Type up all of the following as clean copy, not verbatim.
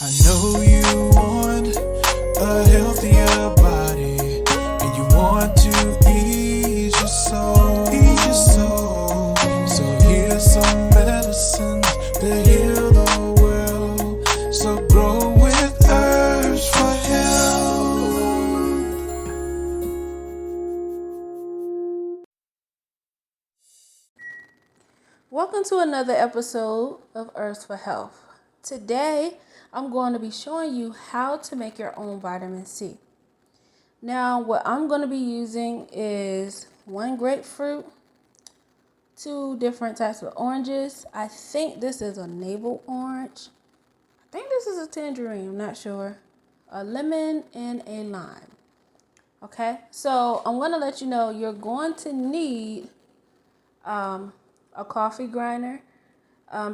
I know you want a healthier body, and you want to ease your soul. Ease your soul. So here's some medicines that heal the world. So grow with herbs for health. Welcome to another episode of Herbs for Health. Today, I'm going to be showing you how to make your own vitamin C. Now, what I'm going to be using is 1 grapefruit, 2 different types of oranges. I think this is a navel orange. I think this is a tangerine, I'm not sure. A lemon and a lime. Okay, so I'm going to let you know you're going to need a coffee grinder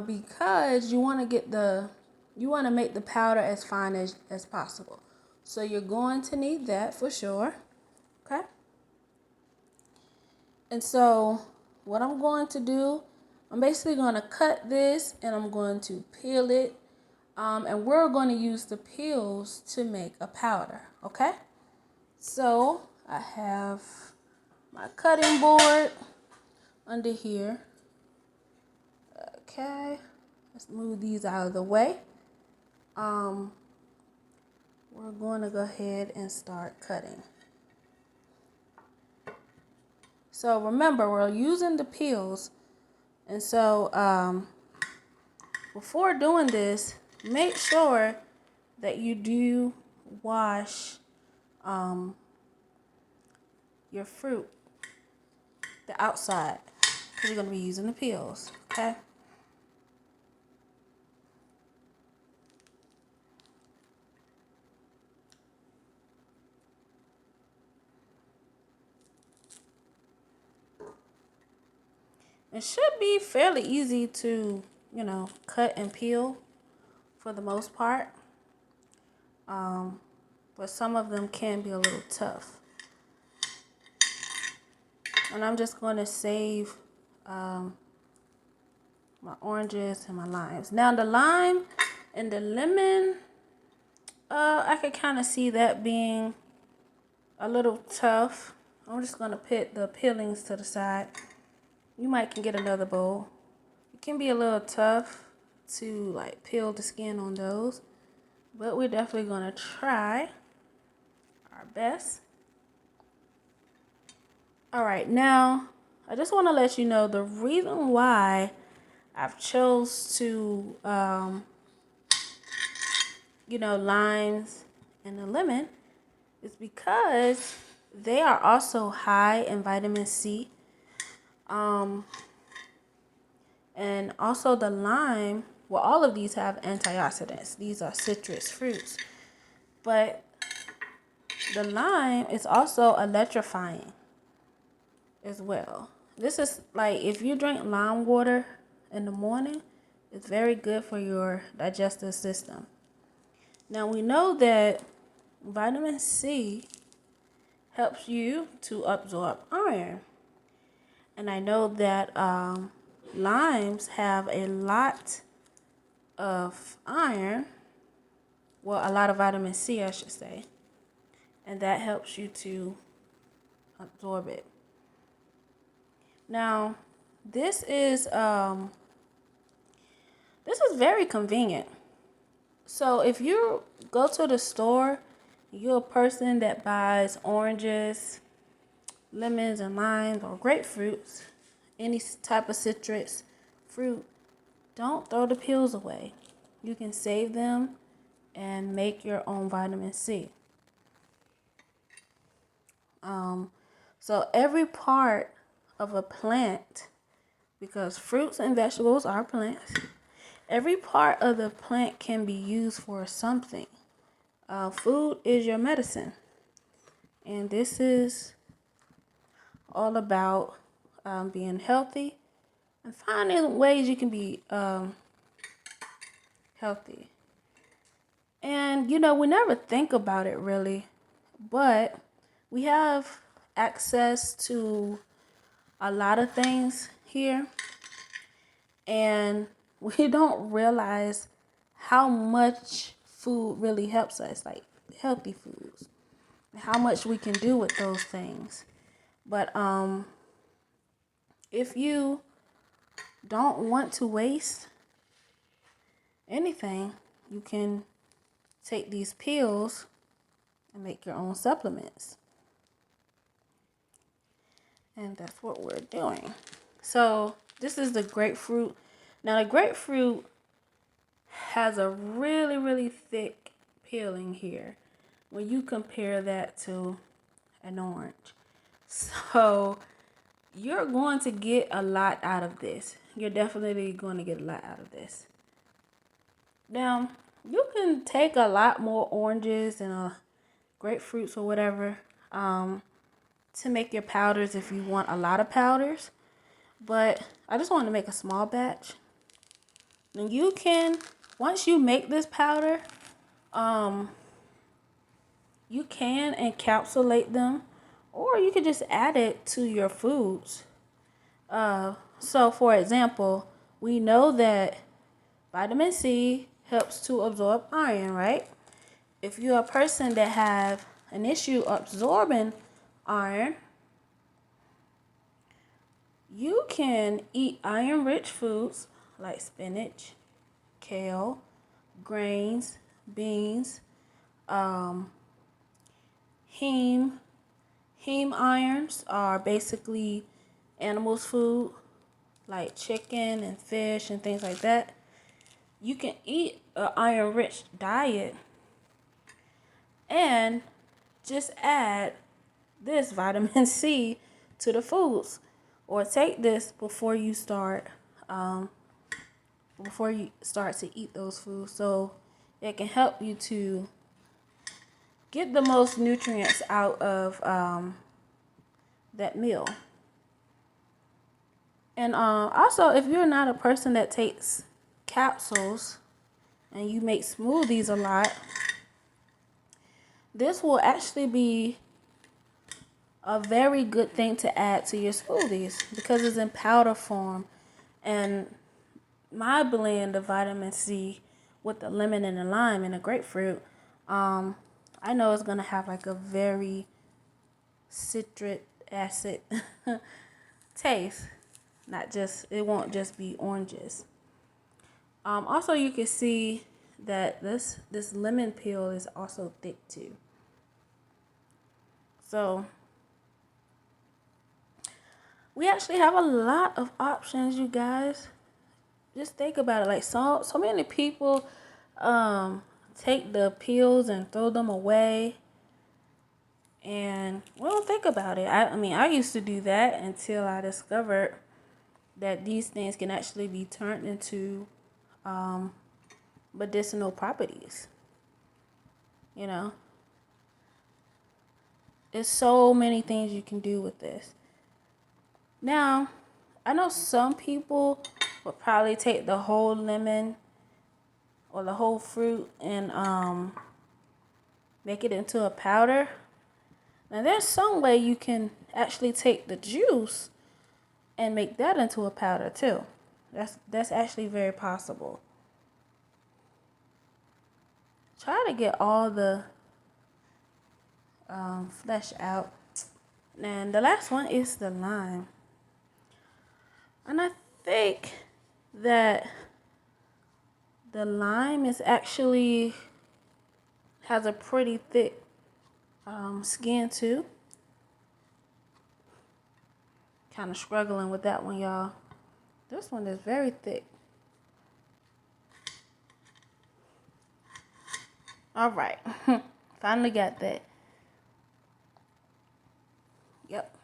because you want to make the powder as fine as possible. So you're going to need that for sure. Okay. And so what I'm going to do, I'm basically going to cut this and I'm going to peel it. And we're going to use the peels to make a powder. Okay. So I have my cutting board under here. Okay. Let's move these out of the way. We're going to go ahead and start cutting. So remember, we're using the peels. And so before doing this, make sure that you do wash your fruit, the outside, because you're going to be using the peels, okay? It should be fairly easy to, cut and peel for the most part. But some of them can be a little tough. And I'm just going to save my oranges and my limes. Now the lime and the lemon, I could kind of see that being a little tough. I'm just going to put the peelings to the side. You might can get another bowl. It can be a little tough to like peel the skin on those, but we're definitely going to try our best. All right, now I just want to let you know the reason why I've chose to, limes and the lemon is because they are also high in vitamin C. And also the lime, well, all of these have antioxidants. These are citrus fruits. But the lime is also electrifying as well. This is like if you drink lime water in the morning, it's very good for your digestive system. Now we know that vitamin C helps you to absorb iron. And I know that limes have a lot of iron, well, a lot of vitamin C, I should say. And that helps you to absorb it. Now, this is very convenient. So if you go to the store, you're a person that buys oranges, lemons and limes or grapefruits, any type of citrus fruit, don't throw the peels away. You can save them and make your own vitamin C. So every part of a plant, because fruits and vegetables are plants, every part of the plant can be used for something. Food is your medicine. And this is all about being healthy and finding ways you can be healthy. And, we never think about it really, but we have access to a lot of things here. And we don't realize how much food really helps us, like healthy foods, how much we can do with those things. But if you don't want to waste anything, you can take these pills and make your own supplements. And that's what we're doing. So this is the grapefruit. Now the grapefruit has a really, really thick peeling here when you compare that to an orange. So you're going to get a lot out of this. You're definitely going to get a lot out of this. Now, you can take a lot more oranges and grapefruits or whatever to make your powders if you want a lot of powders. But I just want to make a small batch. And you can, once you make this powder, you can encapsulate them, or you can just add it to your foods. So for example, we know that vitamin C helps to absorb iron, right? If you're a person that have an issue absorbing iron, you can eat iron-rich foods like spinach, kale, grains, beans, heme. Heme irons are basically animals' food, like chicken and fish and things like that. You can eat an iron-rich diet and just add this vitamin C to the foods, or take this before you start to eat those foods, so it can help you to get the most nutrients out of that meal. And also, if you're not a person that takes capsules and you make smoothies a lot, this will actually be a very good thing to add to your smoothies because it's in powder form. And my blend of vitamin C with the lemon and the lime and the grapefruit, I know it's gonna have like a very citric acid taste. It won't just be oranges. Also, you can see that this lemon peel is also thick too. So we actually have a lot of options, you guys. Just think about it. Like so many people take the peels and throw them away, and we don't think about it. I mean, I used to do that until I discovered that these things can actually be turned into medicinal properties. You know, there's so many things you can do with this. Now, I know some people would probably take the whole lemon or the whole fruit and make it into a powder. Now, there's some way you can actually take the juice and make that into a powder too. That's actually very possible. Try to get all the flesh out. And the last one is the lime. And I think that the lime is actually has a pretty thick skin too. Kind of struggling with that one, y'all. This one is very thick. All right. Finally got that. Yep.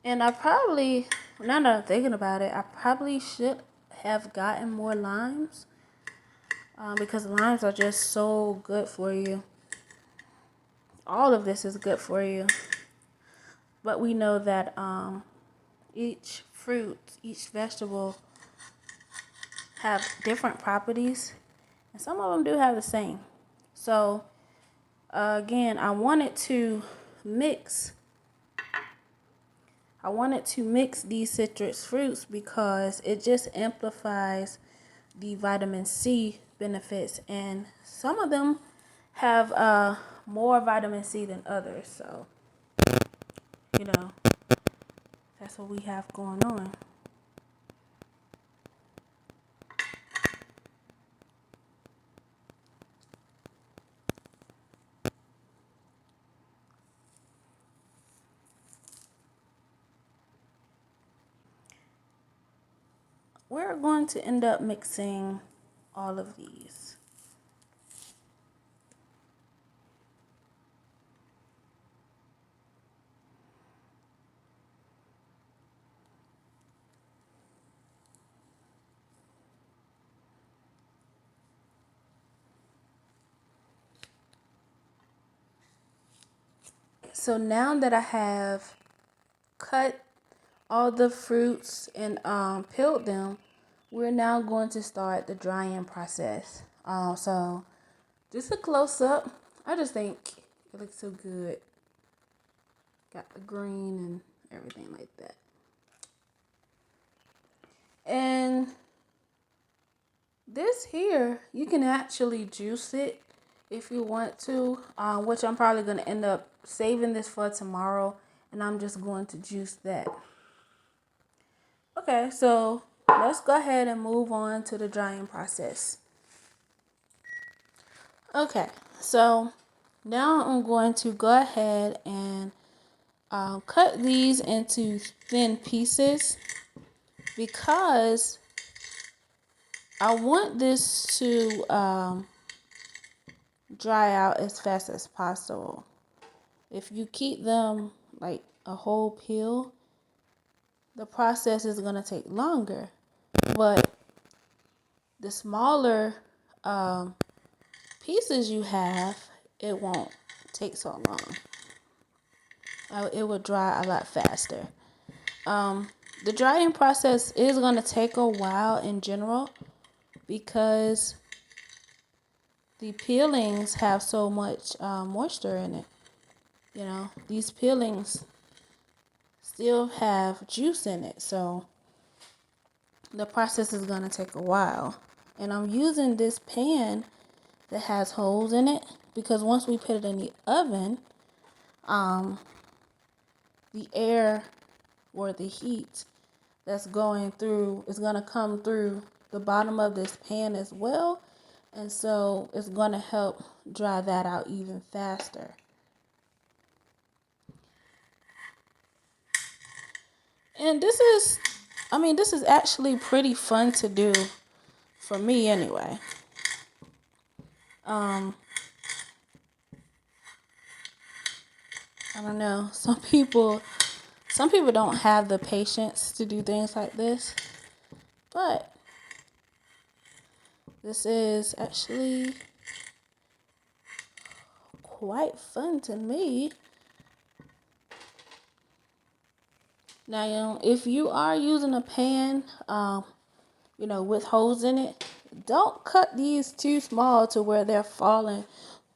And now that I'm thinking about it, I probably should have gotten more limes because limes are just so good for you. All of this is good for you. But we know that each fruit, each vegetable have different properties, and some of them do have the same. So again, I wanted to mix I wanted to mix these citrus fruits because it just amplifies the vitamin C benefits, and some of them have more vitamin C than others. So, you know, that's what we have going on. We're going to end up mixing all of these. So now that I have cut all the fruits and peeled them, we're now going to start the drying process. So just a close up. I just think it looks so good. Got the green and everything like that. And this here, you can actually juice it if you want to, which I'm probably going to end up saving this for tomorrow, and I'm just going to juice that. Okay, so let's go ahead and move on to the drying process. Okay, so now I'm going to go ahead and cut these into thin pieces because I want this to dry out as fast as possible. If you keep them like a whole peel, the process is going to take longer. But the smaller pieces you have, it won't take so long. It will dry a lot faster. The drying process is going to take a while in general because the peelings have so much moisture in it. You know, these peelings still have juice in it, so the process is going to take a while. And I'm using this pan that has holes in it because once we put it in the oven, the air or the heat that's going through is going to come through the bottom of this pan as well, and so it's going to help dry that out even faster. And this is actually pretty fun to do for me anyway. I don't know. Some people don't have the patience to do things like this, but this is actually quite fun to me. Now, you know, if you are using a pan, with holes in it, don't cut these too small to where they're falling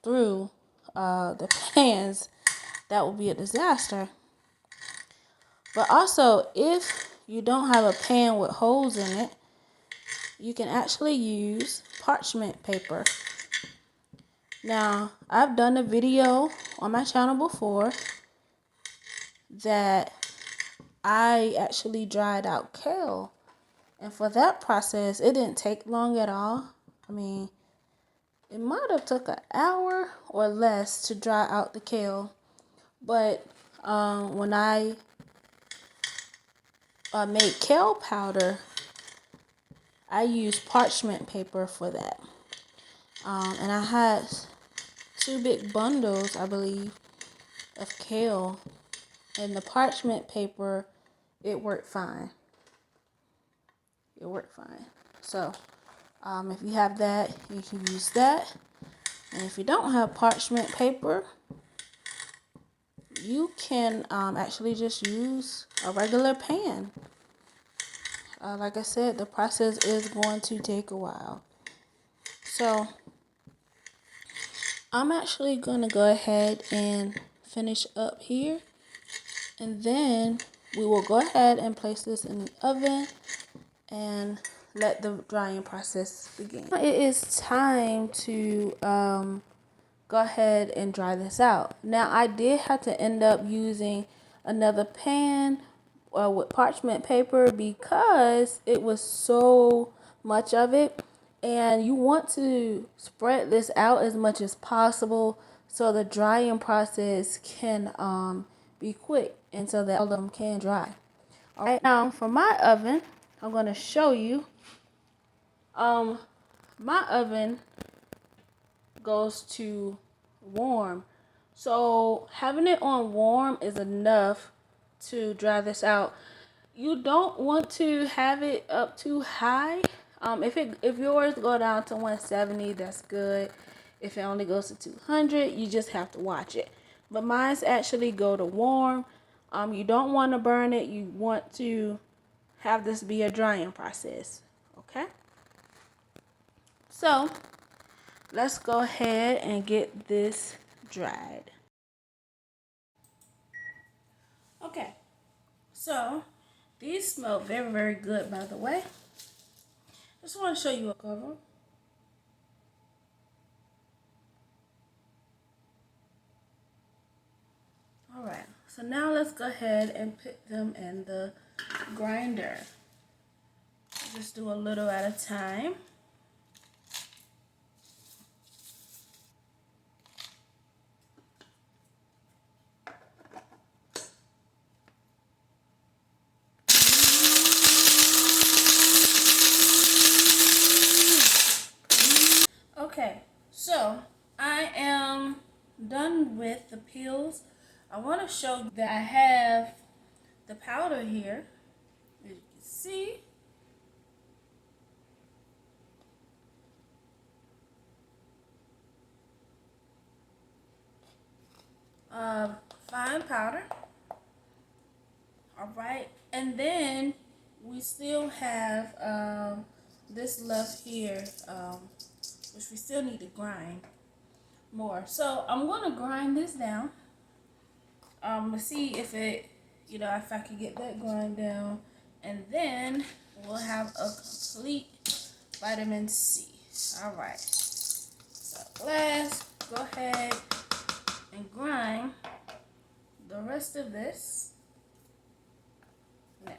through the pans. That would be a disaster. But also, if you don't have a pan with holes in it, you can actually use parchment paper. Now, I've done a video on my channel before that I actually dried out kale. And for that process, it didn't take long at all. I mean, it might have took an hour or less to dry out the kale. But when I made kale powder, I used parchment paper for that. And I had 2 big bundles, I believe, of kale. And the parchment paper, it worked fine. It worked fine. So, if you have that, you can use that. And if you don't have parchment paper, you can actually just use a regular pan. Like I said, the process is going to take a while. So, I'm actually going to go ahead and finish up here. And then we will go ahead and place this in the oven and let the drying process begin. It is time to go ahead and dry this out. Now I did have to end up using another pan with parchment paper because it was so much of it, and you want to spread this out as much as possible so the drying process can be quick and so that all of them can dry. All right, now for my oven, I'm going to show you. My oven goes to warm. So having it on warm is enough to dry this out. You don't want to have it up too high. If yours go down to 170, that's good. If it only goes to 200, you just have to watch it. But mine's actually go to warm. You don't want to burn it. You want to have this be a drying process. Okay? So let's go ahead and get this dried. Okay, so these smell very, very good, by the way. Just want to show you a cover. All right, so now let's go ahead and put them in the grinder. Just do a little at a time. Okay, so I am done with the peels. I want to show you that I have the powder here, as you can see. Fine powder. All right, and then we still have this left here, which we still need to grind more. So I'm going to grind this down to see if if I can get that grind down, and then we'll have a complete vitamin C. All right, so let's go ahead and grind the rest of this now.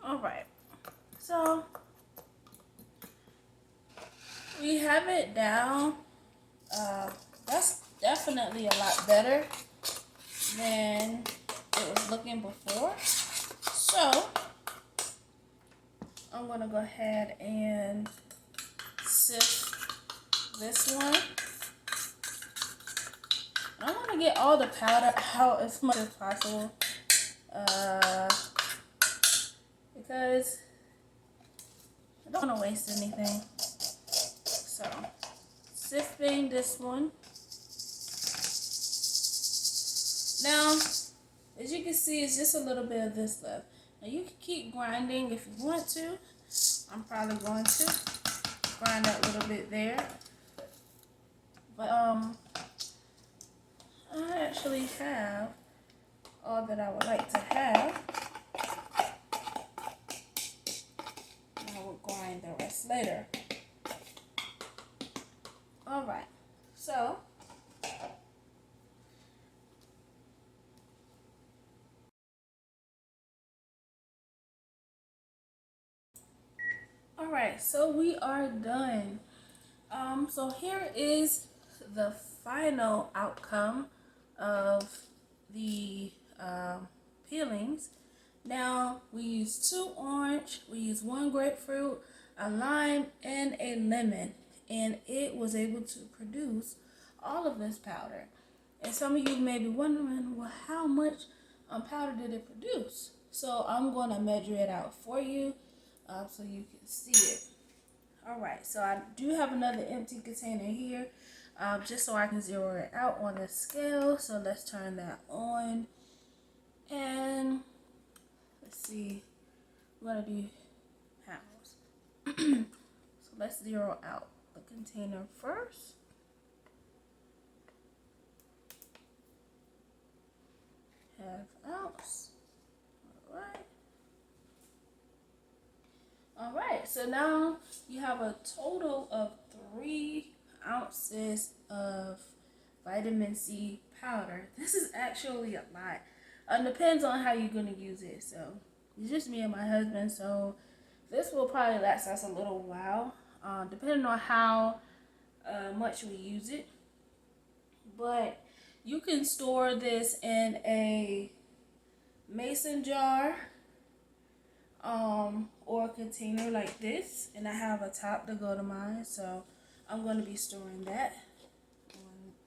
All right, so we have it down. That's definitely a lot better than it was looking before. So I'm going to go ahead and sift this one. I want to get all the powder out as much as possible because I don't want to waste anything. So sifting this one. Now, as you can see, it's just a little bit of this left. Now you can keep grinding if you want to. I'm probably going to grind that little bit there. But I actually have all that I would like to have. And I will grind the rest later. Alright, so alright, so we are done. So here is the final outcome of the peelings. Now we use 2 orange, we use 1 grapefruit, a lime, and a lemon, and it was able to produce all of this powder. And some of you may be wondering, well, how much powder did it produce? So I'm going to measure it out for you so you can see it. All right, so I do have another empty container here just so I can zero it out on the scale. So let's turn that on. And let's see, we're going to do pounds. So let's zero out the container first. Half ounce. All right, so now you have a total of 3 ounces of vitamin C powder. This is actually a lot. Depends on how you're going to use it. So it's just me and my husband, so this will probably last us a little while, depending on how much we use it. But you can store this in a mason jar or a container like this, and I have a top to go to mine, so I'm going to be storing that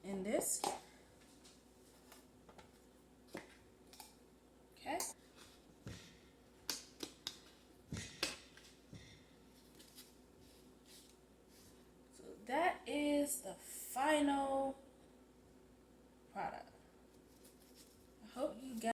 in this.